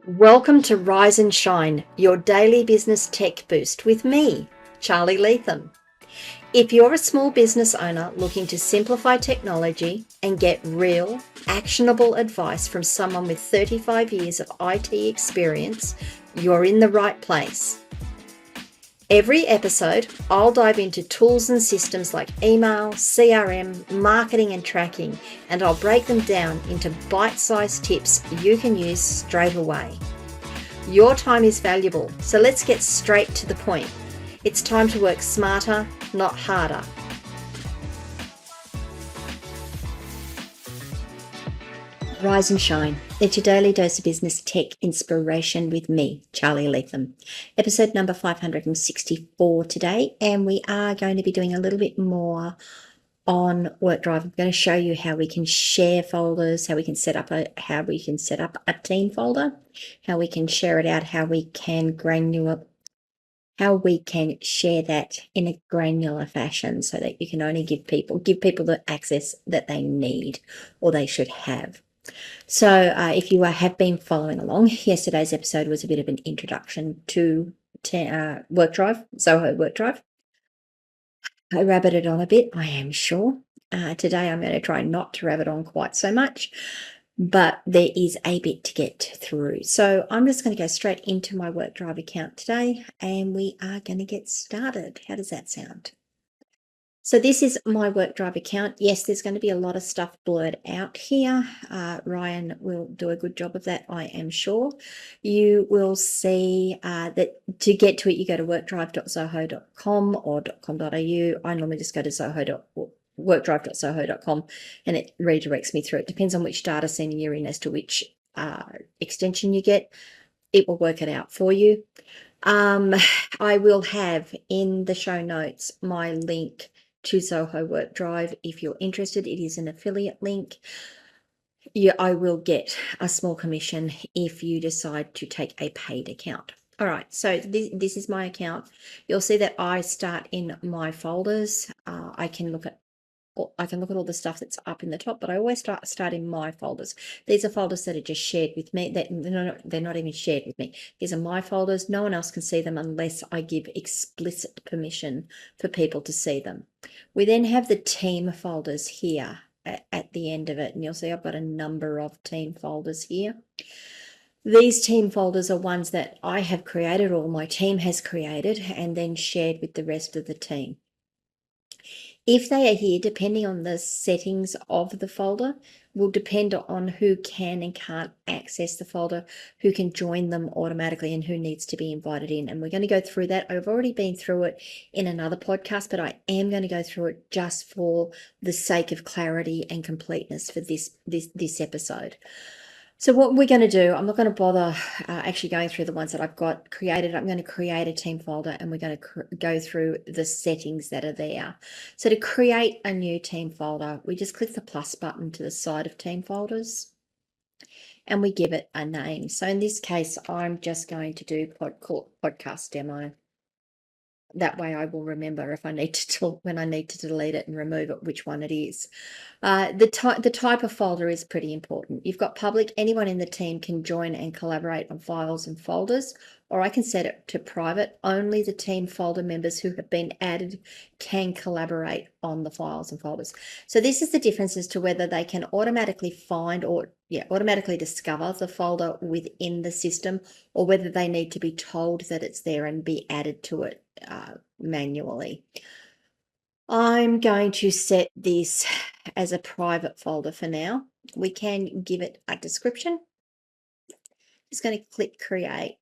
Welcome to Rise and Shine, your daily business tech boost with me, Charly Leetham. If you're a small business owner looking to simplify technology and get real, actionable advice from someone with 35 years of IT experience, you're in the right place. Every episode, I'll dive into tools and systems like email, CRM, marketing and tracking, and I'll break them down into bite-sized tips you can use straight away. Your time is valuable, so let's get straight to the point. It's time to work smarter, not harder. Rise and Shine. It's your daily dose of business tech inspiration with me, Charly Leetham. Episode number 564 today, and we are going to be doing a little bit more on WorkDrive. I'm going to show you how we can share folders, how we can set up a team folder, how we can share it out, how we can share that in a granular fashion so that you can only give people the access that they need or they should have. So if you have been following along, yesterday's episode was a bit of an introduction to WorkDrive, Zoho WorkDrive. I rabbited on a bit, I am sure. Today I'm going to try not to rabbit on quite so much, but there is a bit to get through. So I'm just going to go straight into my WorkDrive account today, and we are going to get started. How does that sound? So this is my WorkDrive account. Yes, there's going to be a lot of stuff blurred out here. Ryan will do a good job of that, I am sure. You will see that to get to it, you go to workdrive.zoho.com or .com.au. I normally just go to workdrive.zoho.com and it redirects me through. It depends on which data center you're in as to which extension you get. It will work it out for you. I will have in the show notes my link to Zoho WorkDrive. If you're interested, it is an affiliate link. I will get a small commission if you decide to take a paid account. All right, so this is my account. You'll see that I start in my folders. I can look at all the stuff that's up in the top, but I always start in my folders. These are folders that are just shared with me. They're not even shared with me. These are my folders. No one else can see them unless I give explicit permission for people to see them. We then have the team folders here at the end of it, and you'll see I've got a number of team folders here. These team folders are ones that I have created or my team has created and then shared with the rest of the team. If they are here, depending on the settings of the folder, will depend on who can and can't access the folder, who can join them automatically, and who needs to be invited in. And we're going to go through that. I've already been through it in another podcast, but I am going to go through it just for the sake of clarity and completeness for this episode. So what we're going to do, I'm not going to bother actually going through the ones that I've got created. I'm going to create a team folder and we're going to go through the settings that are there. So to create a new team folder, we just click the plus button to the side of team folders and we give it a name. So in this case, I'm just going to do podcast demo. That way I will remember if I need to when I need to delete it and remove it, which one it is. The type of folder is pretty important. You've got public. Anyone in the team can join and collaborate on files and folders, or I can set it to private. Only the team folder members who have been added can collaborate on the files and folders. So this is the difference as to whether they can automatically find or automatically discover the folder within the system, or whether they need to be told that it's there and be added to it manually. I'm going to set this as a private folder for now. We can give it a description. Just going to click create.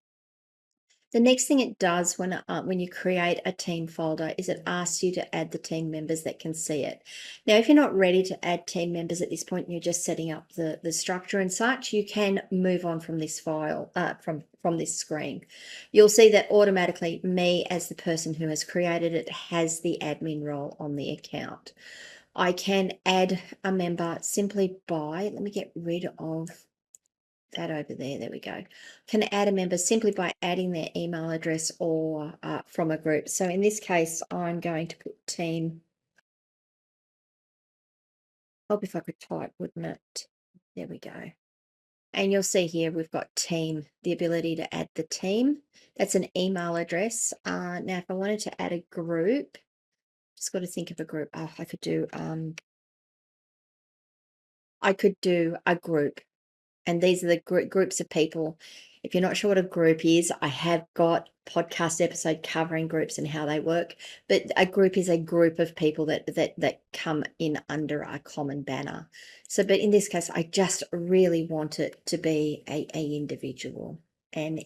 The next thing it does when you create a team folder is it asks you to add the team members that can see it. Now, if you're not ready to add team members at this point, and you're just setting up the structure and such, you can move on from this file, from this screen. You'll see that automatically me, as the person who has created it, has the admin role on the account. I can add a member simply by, let me get rid of that over there. There we go. Can add a member simply by adding their email address or from a group. So in this case, I'm going to put team. Oh, if I could type, wouldn't it? There we go. And you'll see here we've got team, the ability to add the team. That's an email address. Now, if I wanted to add a group, just got to think of a group. Oh, I could do a group. And these are the groups of people. If you're not sure what a group is, I have got podcast episode covering groups and how they work. But a group is a group of people that come in under a common banner. So, but in this case, I just really want it to be an individual. So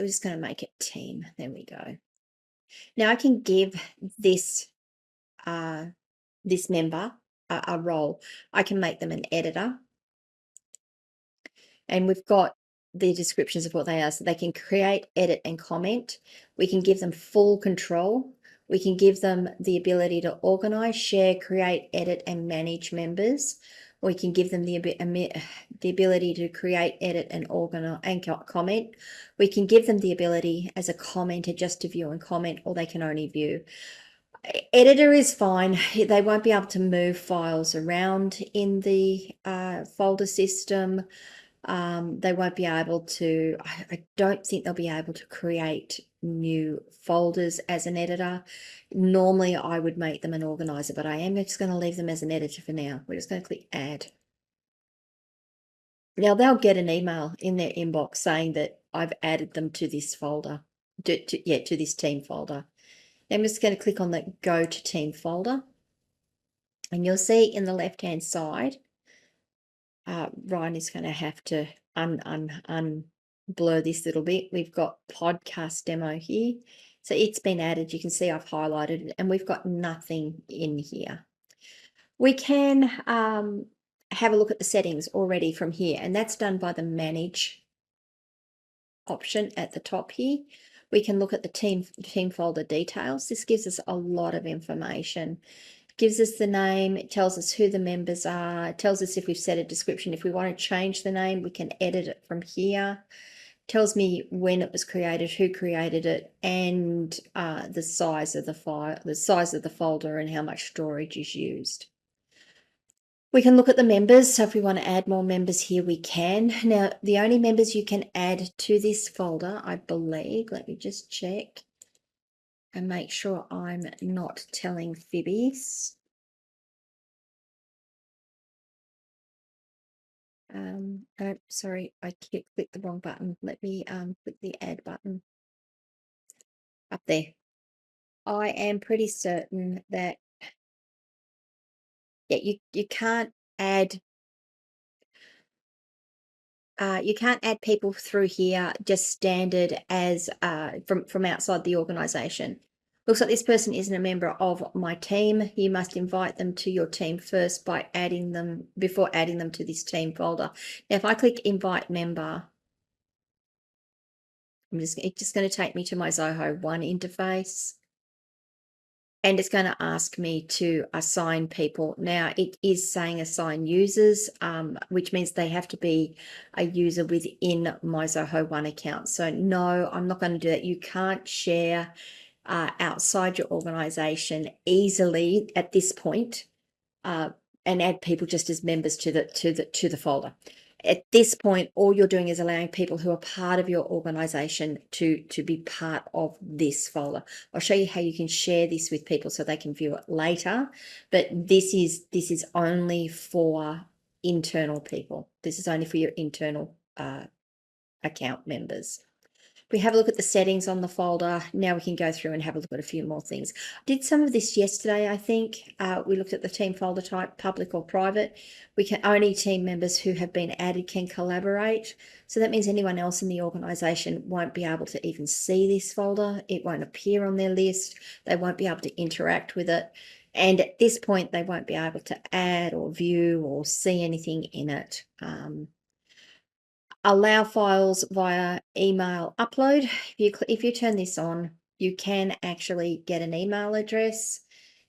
we're just going to make it team. There we go. Now I can give this member a role. I can make them an editor. And we've got the descriptions of what they are. So they can create, edit, and comment. We can give them full control. We can give them the ability to organize, share, create, edit, and manage members. We can give them the ability to create, edit, and organize and comment. We can give them the ability as a commenter just to view and comment, or they can only view. Editor is fine. They won't be able to move files around in the folder system. They won't be able to, I don't think they'll be able to create new folders as an editor. Normally I would make them an organizer, but I am just going to leave them as an editor for now. We're just going to click add. Now they'll get an email in their inbox saying that I've added them to this folder, to this team folder. I'm just going to click on the go to team folder, and you'll see in the left hand side, Ryan is going to have to blur this little bit. We've got podcast demo here. So it's been added. You can see I've highlighted it, and we've got nothing in here. We can have a look at the settings already from here, and that's done by the manage option at the top here. We can look at the team folder details. This gives us a lot of information. Gives us the name, it tells us who the members are, it tells us if we've set a description. If we want to change the name, we can edit it from here. It tells me when it was created, who created it, and the size of the file, the size of the folder, and how much storage is used. We can look at the members. So if we want to add more members here, we can. Now, the only members you can add to this folder, I believe, let me just check and make sure I'm not telling fibbies. Sorry, I clicked the wrong button. Let me click the add button up there. I am pretty certain that, yeah, you can't add people through here just standard as from outside the organization. Looks like this person isn't a member of my team. You must invite them to your team first by before adding them to this team folder. Now, if I click invite member, it's just going to take me to my Zoho One interface. And it's going to ask me to assign people. Now, it is saying assign users, which means they have to be a user within my Zoho One account. So no, I'm not going to do that. You can't share outside your organization easily at this point and add people just as members to the folder. At this point, all you're doing is allowing people who are part of your organization to be part of this folder. I'll show you how you can share this with people so they can view it later, but this is only for internal people. This is only for your internal account members. We have a look at the settings on the folder. Now we can go through and have a look at a few more things. I did some of this yesterday, I think. We looked at the team folder type, public or private. Only team members who have been added can collaborate. So that means anyone else in the organization won't be able to even see this folder. It won't appear on their list. They won't be able to interact with it. And at this point, they won't be able to add or view or see anything in it. Allow files via email upload. If you turn this on, you can actually get an email address.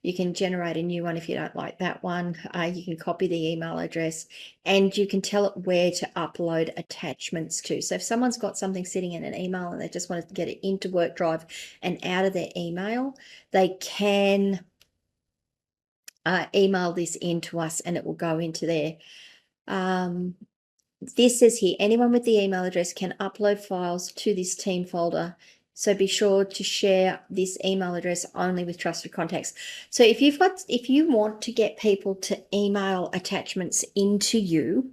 You can generate a new one if you don't like that one. You can copy the email address, and you can tell it where to upload attachments to. So if someone's got something sitting in an email and they just want to get it into WorkDrive and out of their email, they can email this in to us and it will go into there. This says here, anyone with the email address can upload files to this team folder. So be sure to share this email address only with trusted contacts. So if you want to get people to email attachments into you,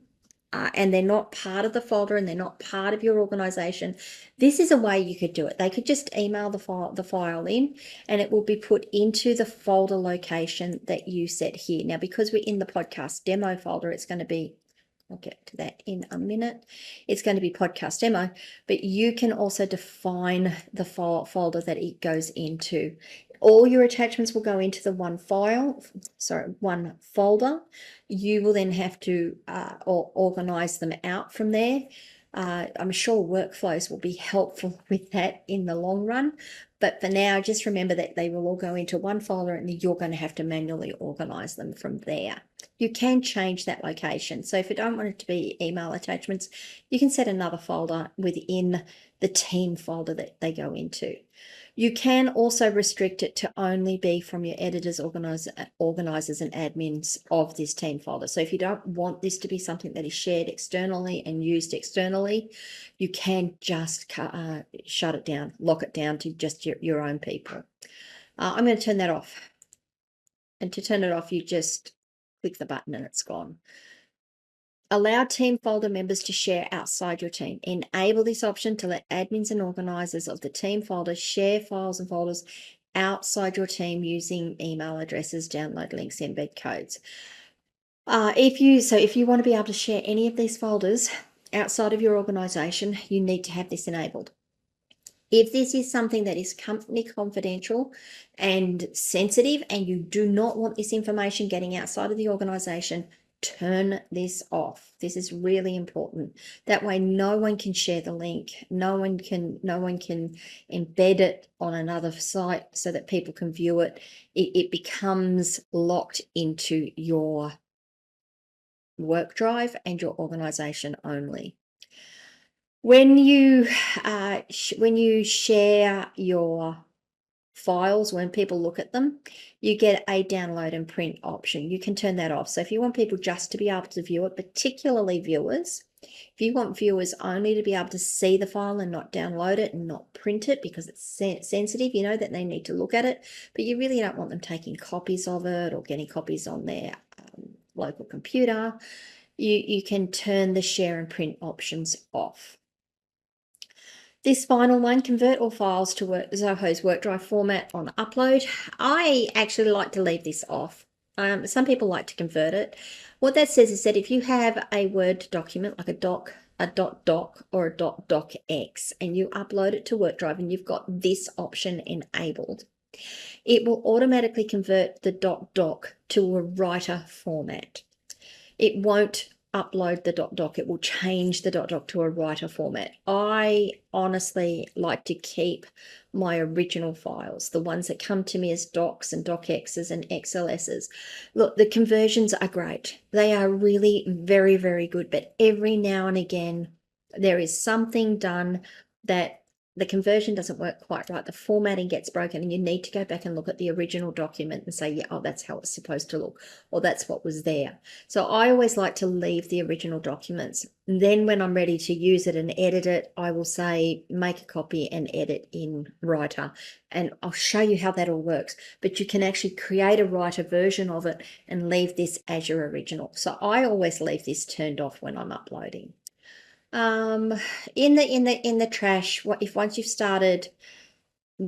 and they're not part of the folder and they're not part of your organization, this is a way you could do it. They could just email the file in, and it will be put into the folder location that you set here. Now, because we're in the podcast demo folder, it's going to be, I'll get to that in a minute. It's going to be podcast demo, but you can also define the folder that it goes into. All your attachments will go into the one folder. You will then have to organize them out from there. I'm sure workflows will be helpful with that in the long run. But for now, just remember that they will all go into one folder and you're going to have to manually organize them from there. You can change that location. So if you don't want it to be email attachments, you can set another folder within the team folder that they go into. You can also restrict it to only be from your editors, organizers, and admins of this team folder. So if you don't want this to be something that is shared externally and used externally, you can just shut it down, lock it down to just your own people. I'm going to turn that off. And to turn it off, you just click the button and it's gone. Allow team folder members to share outside your team. Enable this option to let admins and organizers of the team folder share files and folders outside your team using email addresses, download links, embed codes. If you want to be able to share any of these folders outside of your organization, you need to have this enabled. If this is something that is company confidential and sensitive and you do not want this information getting outside of the organization, turn this off. This is really important. That way no one can share the link. No one can embed it on another site so that people can view it. It becomes locked into your WorkDrive and your organization only. When you share your files, when people look at them, you get a download and print option. You can turn that off. So if you want people just to be able to view it, particularly viewers, if you want viewers only to be able to see the file and not download it and not print it because it's sensitive, you know that they need to look at it, but you really don't want them taking copies of it or getting copies on their local computer, you can turn the share and print options off. This final one, convert all files to Zoho's WorkDrive format on upload. I actually like to leave this off. Some people like to convert it. What that says is that if you have a Word document like a .doc or a .docx and you upload it to WorkDrive and you've got this option enabled, it will automatically convert the .doc to a writer format. It won't upload the .doc, it will change the .doc to a writer format. I honestly like to keep my original files, the ones that come to me as docs and docx's and xls's. Look, the conversions are great. They are really very, very good, but every now and again there is something done that the conversion doesn't work quite right. The formatting gets broken and you need to go back and look at the original document and say, yeah, oh, that's how it's supposed to look, or that's what was there. So I always like to leave the original documents. And then when I'm ready to use it and edit it, I will say, make a copy and edit in Writer. And I'll show you how that all works. But you can actually create a Writer version of it and leave this as your original. So I always leave this turned off when I'm uploading. In the trash, once you've started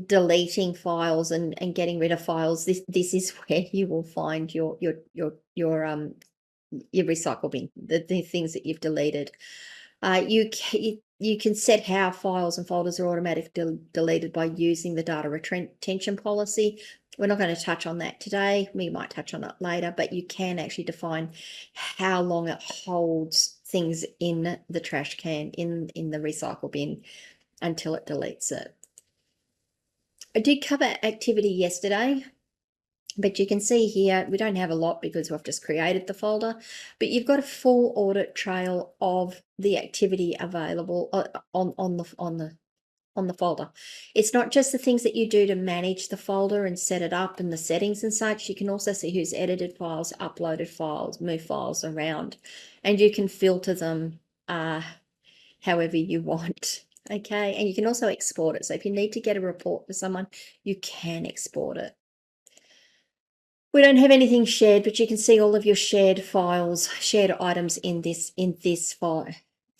deleting files and getting rid of files, this is where you will find your recycle bin, the things that you've deleted. You can set how files and folders are automatically deleted by using the data retention policy. We're not going to touch on that today. We might touch on it later, but you can actually define how long it holds things in the trash can, in the recycle bin, until it deletes it. I did cover activity yesterday, but you can see here we don't have a lot because we've just created the folder, but you've got a full audit trail of the activity available on on the folder. It's not just the things that you do to manage the folder and set it up and the settings and such. You can also see who's edited files, uploaded files, move files around, and you can filter them however you want. Okay, and you can also export it. So if you need to get a report for someone, you can export it. We don't have anything shared, but you can see all of your shared files, shared items in this file,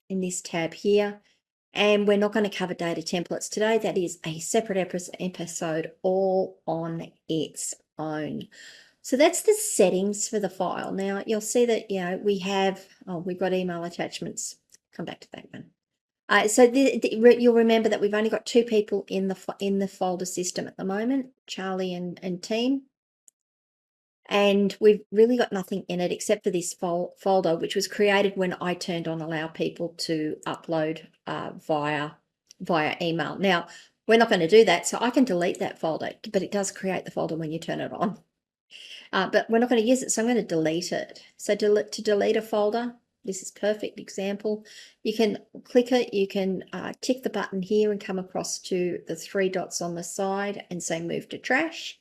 in this tab here. And we're not going to cover data templates today. That is a separate episode all on its own. So that's the settings for the file. Now you'll see that, we have, we've got email attachments. Come back to that one. So you'll remember that we've only got 2 people in the folder system at the moment, Charly and team. And we've really got nothing in it except for this folder, which was created when I turned on allow people to upload via email. Now, we're not going to do that, so I can delete that folder, but it does create the folder when you turn it on. But we're not going to use it, so I'm going to delete it. So to delete a folder, this is a perfect example. You can click it, you can tick the button here and come across to the 3 dots on the side and say move to trash.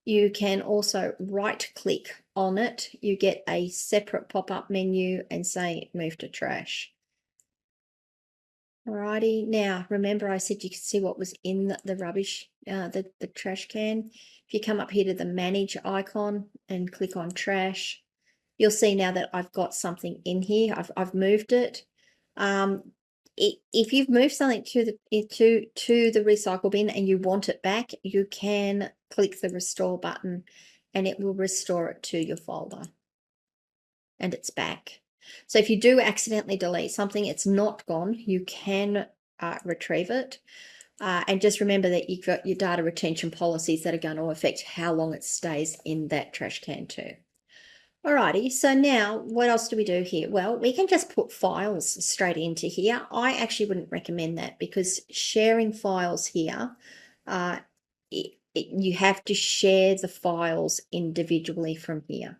You can also right click on it. You get a separate pop-up menu and say move to trash. Alrighty, now remember I said you could see what was in the rubbish, the trash can. If you come up here to the manage icon and click on trash, you'll see now that I've got something in here. I've moved it. If you've moved something to the recycle bin and you want it back, you can click the restore button and it will restore it to your folder and it's back. So if you do accidentally delete something, it's not gone. You can retrieve it. And just remember that you've got your data retention policies that are going to affect how long it stays in that trash can too. Alrighty, so now what else do we do here? Well, we can just put files straight into here. I actually wouldn't recommend that because sharing files here, you have to share the files individually from here.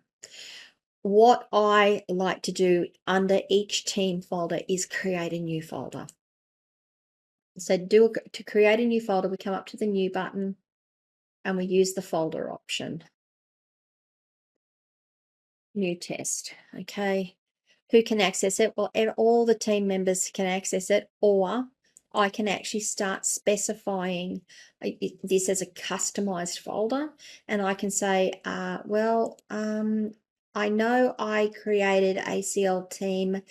What I like to do under each team folder is create a new folder. So to create a new folder, we come up to the new button and we use the folder option. New test, okay. Who can access it? Well, all the team members can access it, or I can actually start specifying this as a customized folder, and I can say, I know I created ACL team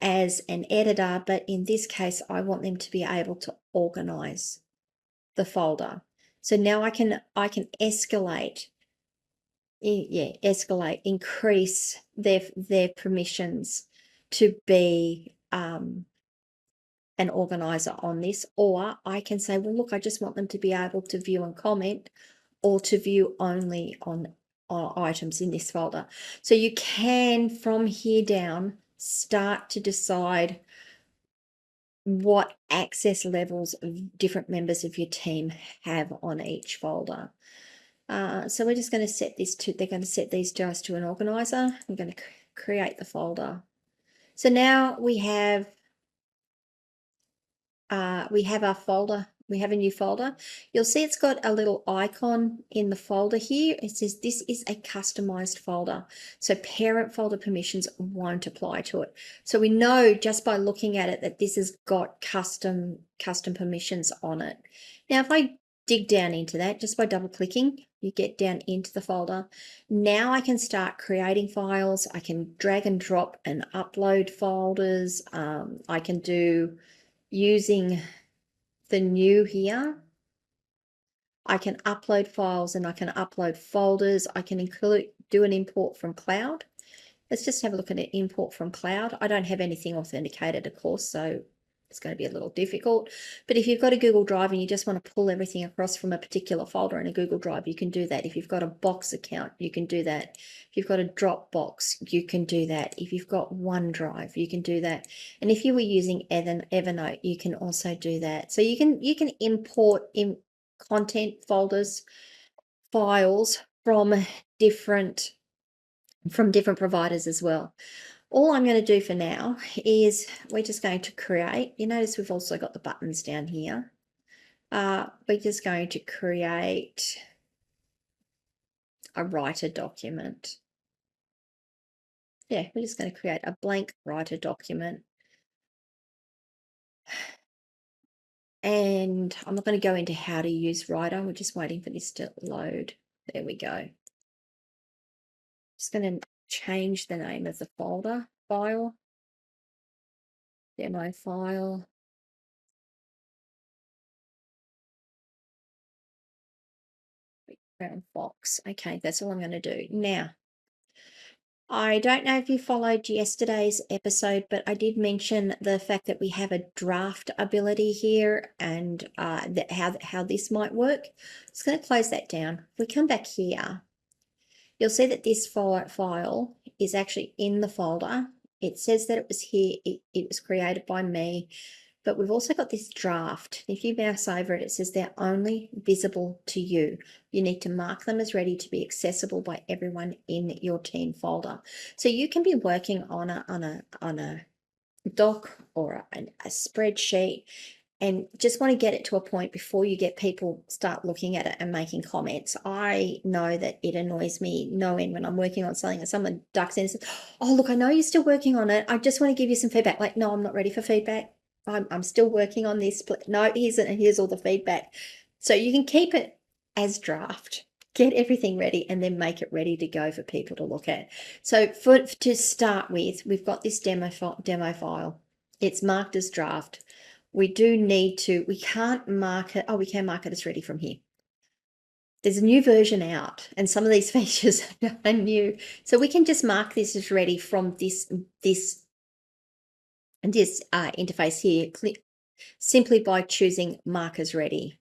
as an editor, but in this case, I want them to be able to organize the folder. So now I can escalate. Increase their permissions to be an organizer on this, or I can say, well, look, I just want them to be able to view and comment or to view only on items in this folder. So you can, from here down, start to decide what access levels different members of your team have on each folder. So we're just going to set this to, they're going to set these just to an organizer. We're going to create the folder. So now we have our folder. We have a new folder. You'll see it's got a little icon in the folder here. It says this is a customized folder. So parent folder permissions won't apply to it. So we know just by looking at it that this has got custom permissions on it. Now, if I dig down into that just by double clicking, you get down into the folder. Now I can start creating files. I can drag and drop and upload folders. I can do using the new here. I can upload files and I can upload folders. I can do an import from cloud. Let's just have a look at an import from cloud. I don't have anything authenticated, of course, so it's going to be a little difficult. But if you've got a Google Drive and you just want to pull everything across from a particular folder in a Google Drive, you can do that. If you've got a Box account, you can do that. If you've got a Dropbox, you can do that. If you've got OneDrive, you can do that. And if you were using Evernote, you can also do that. So you can import in content folders, files from different providers as well. All I'm going to do for now is we're just going to create. You notice we've also got the buttons down here. we're just going to create a writer document. Yeah, we're just going to create a blank writer document. And I'm not going to go into how to use writer. We're just waiting for this to load. There we go. Just going to change the name of the folder file. Demo file. Brown Fox. Okay, that's all I'm going to do. Now, I don't know if you followed yesterday's episode, but I did mention the fact that we have a draft ability here and how this might work. Just going to close that down. If we come back here, you'll see that this file is actually in the folder. It says that it was here. It was created by me. But we've also got this draft. If you mouse over it, it says they're only visible to you. You need to mark them as ready to be accessible by everyone in your team folder. So you can be working on a doc or a spreadsheet and just want to get it to a point before you get people start looking at it and making comments. I know that it annoys me no end when I'm working on something and someone ducks in and says, oh, look, I know you're still working on it. I just want to give you some feedback. Like, no, I'm not ready for feedback. I'm still working on this. No, here's all the feedback. So you can keep it as draft, get everything ready, and then make it ready to go for people to look at. So to start with, we've got this demo file. It's marked as draft. We can't mark it. Oh, we can mark it as ready from here. There's a new version out, and some of these features are new. So we can just mark this as ready from this interface here, simply by choosing mark as ready.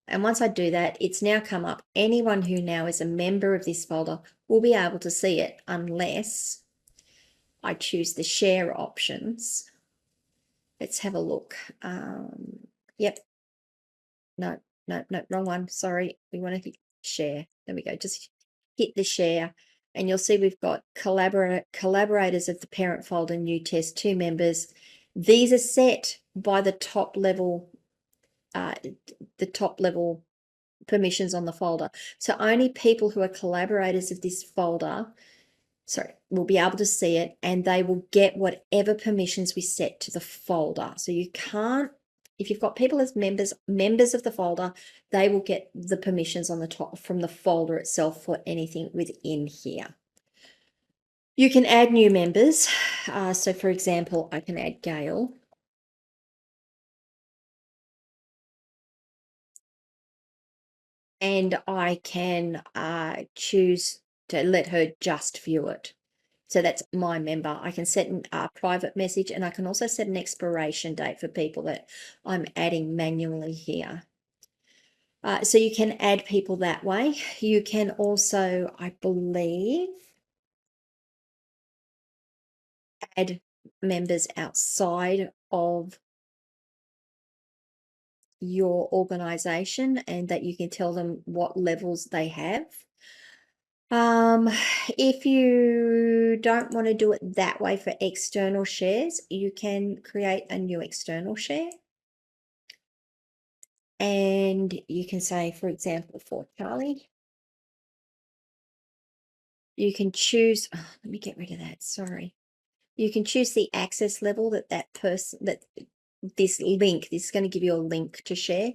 And once I do that, it's now come up. Anyone who now is a member of this folder will be able to see it unless I choose the share options. Let's have a look. Yep. No, wrong one. Sorry. We want to hit share. There we go. Just hit the share. And you'll see we've got collaborators of the parent folder, new test, 2 members. These are set by the top level permissions on the folder. So only people who are collaborators of this folder, will be able to see it, and they will get whatever permissions we set to the folder. So you can't, if you've got people as members of the folder, they will get the permissions on the top from the folder itself for anything within here. You can add new members. So for example, I can add Gail. And I can choose to let her just view it. So that's my member. I can set a private message, and I can also set an expiration date for people that I'm adding manually here. So you can add people that way. You can also, I believe, add members outside of your organization, and that you can tell them what levels they have. If you don't want to do it that way for external shares, you can create a new external share. And you can say, for example, for Charly, you can choose, let me get rid of that, sorry. You can choose the access level that this is going to give you a link to share,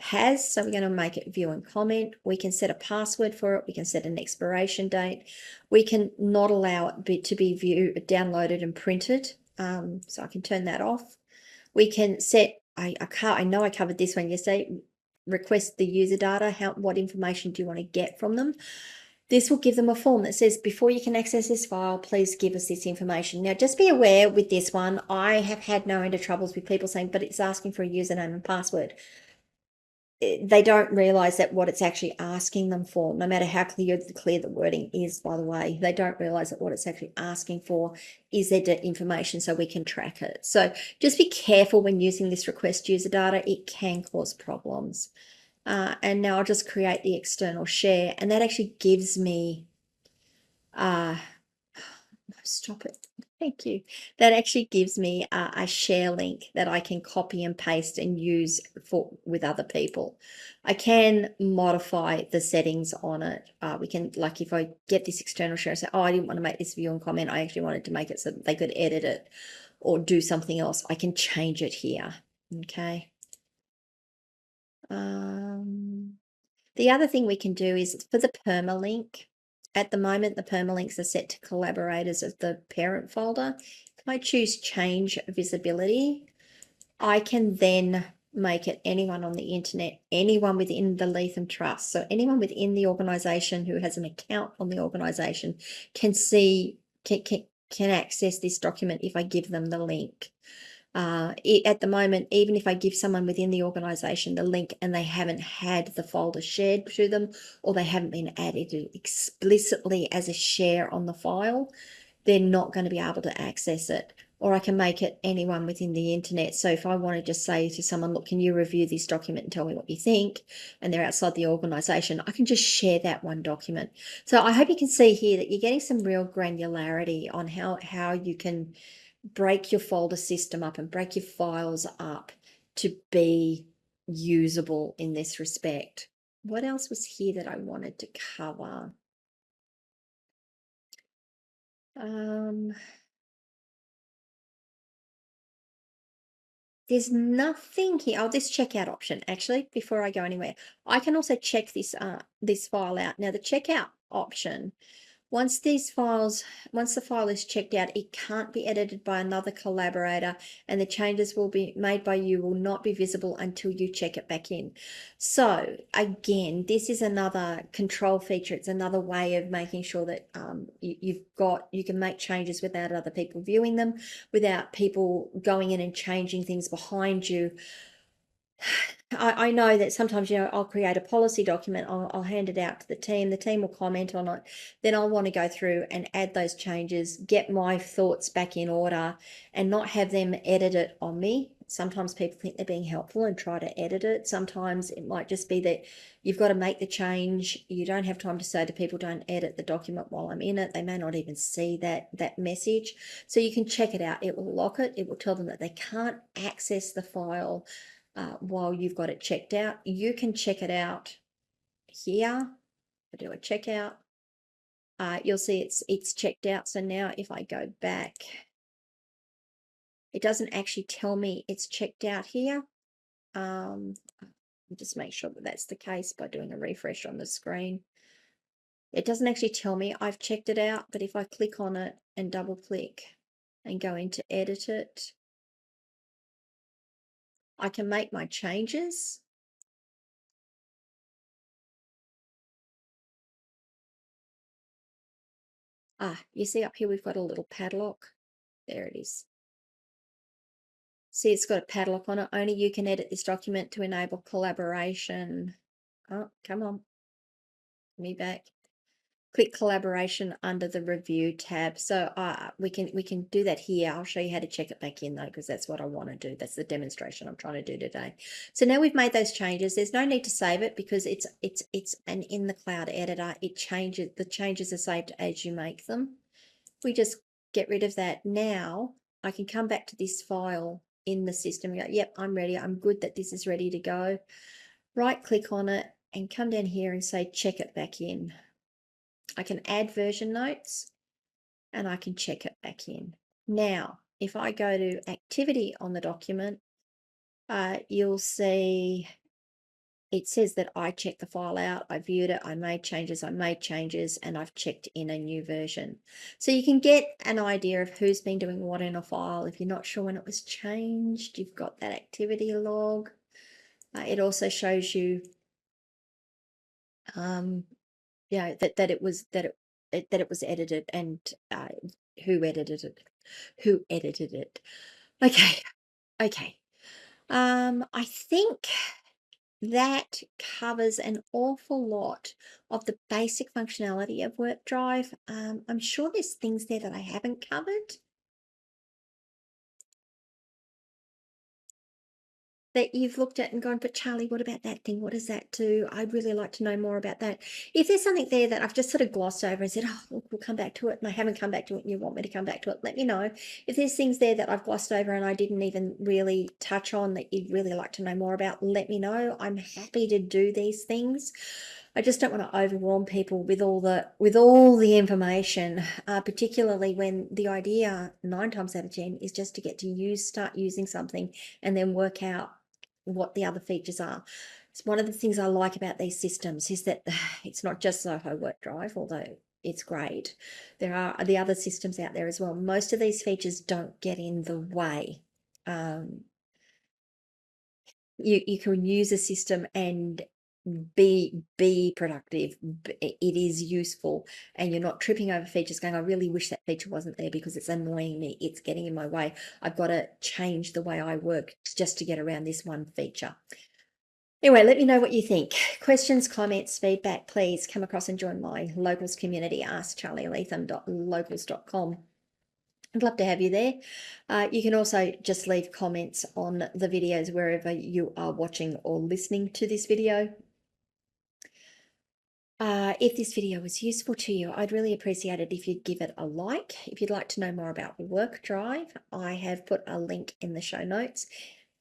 has. So we're going to make it view and comment. We can set a password for it. We can set an expiration date. We can not allow it to be downloaded and printed. So I can turn that off. We can set, I know I covered this one yesterday, request the user data, what information do you want to get from them. This will give them a form that says, before you can access this file, please give us this information. Now, just be aware with this one, I have had no end of troubles with people saying, but it's asking for a username and password. They don't realize that what it's actually asking them for, no matter how clear the wording is, by the way, they don't realize that what it's actually asking for is their information so we can track it. So just be careful when using this request user data. It can cause problems. And now I'll just create the external share, and that actually gives me, stop it. Thank you. That actually gives me a share link that I can copy and paste and use for with other people. I can modify the settings on it. We can, like, if I get this external share and say, oh, I didn't want to make this view and comment, I actually wanted to make it so that they could edit it or do something else, I can change it here. Okay. The other thing we can do is for the permalink. At the moment, the permalinks are set to collaborators of the parent folder. If I choose change visibility, I can then make it anyone on the internet, anyone within the Leetham Trust. So anyone within the organisation who has an account on the organisation can see, can access this document if I give them the link. At the moment, even if I give someone within the organisation the link and they haven't had the folder shared to them, or they haven't been added explicitly as a share on the file, they're not going to be able to access it. Or I can make it anyone within the internet. So if I want to just say to someone, look, can you review this document and tell me what you think? And they're outside the organisation, I can just share that one document. So I hope you can see here that you're getting some real granularity on how you can break your folder system up and break your files up to be usable in this respect. What else was here that I wanted to cover? There's nothing here. Oh, this checkout option, actually, before I go anywhere, I can also check this file out. Now, the checkout option, once the file is checked out, it can't be edited by another collaborator, and the changes will be made by you will not be visible until you check it back in. So again, this is another control feature. It's another way of making sure that you can make changes without other people viewing them, without people going in and changing things behind you. I know that sometimes, I'll create a policy document, I'll hand it out to the team will comment on it, then I'll want to go through and add those changes, get my thoughts back in order, and not have them edit it on me. Sometimes people think they're being helpful and try to edit it. Sometimes it might just be that you've got to make the change. You don't have time to say to people, don't edit the document while I'm in it. They may not even see that message. So you can check it out. It will lock it. It will tell them that they can't access the file while you've got it checked out. You can check it out here. I do a checkout. You'll see it's checked out. So now if I go back, it doesn't actually tell me it's checked out here. Just make sure that that's the case by doing a refresh on the screen. It doesn't actually tell me I've checked it out, but if I click on it and double click and go into edit it, I can make my changes. You see up here we've got a little padlock. There it is. See, it's got a padlock on it. Only you can edit this document to enable collaboration. Oh, come on. Me back. Click collaboration under the review tab. So we can do that here. I'll show you how to check it back in though, because that's what I want to do. That's the demonstration I'm trying to do today. So now we've made those changes. There's no need to save it because it's an in the cloud editor. It changes, the changes are saved as you make them. We just get rid of that. Now I can come back to this file in the system. Go, yep, I'm ready. I'm good that this is ready to go. Right click on it and come down here and say check it back in. I can add version notes and I can check it back in. Now, if I go to activity on the document, you'll see it says that I checked the file out, I viewed it, I made changes, and I've checked in a new version. So you can get an idea of who's been doing what in a file. If you're not sure when it was changed, you've got that activity log. It also shows you that it was edited and who edited it. Okay. I think that covers an awful lot of the basic functionality of WorkDrive. I'm sure there's things there that I haven't covered. that you've looked at and gone, but Charlie, what about that thing? What does that do? I'd really like to know more about that. If there's something there that I've just sort of glossed over and said, oh, look, we'll come back to it, and I haven't come back to it and you want me to come back to it, let me know. If there's things there that I've glossed over and I didn't even really touch on that you'd really like to know more about, let me know. I'm happy to do these things. I just don't want to overwhelm people with all the information, particularly when the idea 9 times out of 10 is just to get to start using something and then work out what the other features are. It's one of the things I like about these systems is that it's not just Zoho WorkDrive, although it's great. There are the other systems out there as well. Most of these features don't get in the way. You can use a system and be productive. It is useful, and you're not tripping over features going, I really wish that feature wasn't there because it's annoying me, it's getting in my way, I've got to change the way I work just to get around this one feature. Anyway, let me know what you think. Questions, comments, feedback, please come across and join my locals community. Ask charlyleetham.locals.com. I'd love to have you there. You can also just leave comments on the videos wherever you are watching or listening to this video. If this video was useful to you, I'd really appreciate it if you'd give it a like. If you'd like to know more about WorkDrive, I have put a link in the show notes.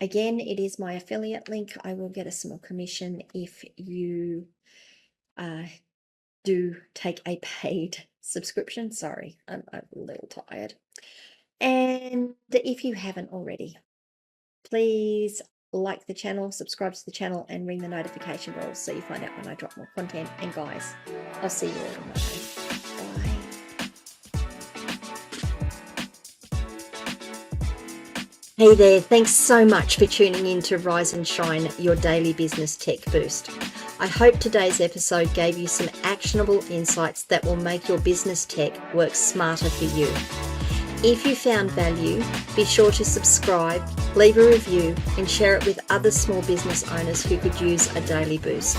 Again, it is my affiliate link. I will get a small commission if you do take a paid subscription. Sorry, I'm a little tired. And if you haven't already, please like the channel, subscribe to the channel, and ring the notification bell so you find out when I drop more content. And guys, I'll see you all tomorrow. Hey there, thanks so much for tuning in to Rise and Shine, your daily business tech boost. I hope today's episode gave you some actionable insights that will make your business tech work smarter for you. If you found value, be sure to subscribe, leave a review, and share it with other small business owners who could use a daily boost.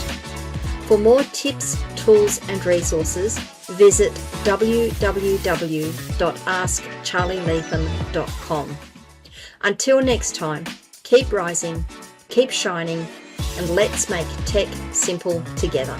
For more tips, tools, and resources, visit www.askcharlyleetham.com. Until next time, keep rising, keep shining, and let's make tech simple together.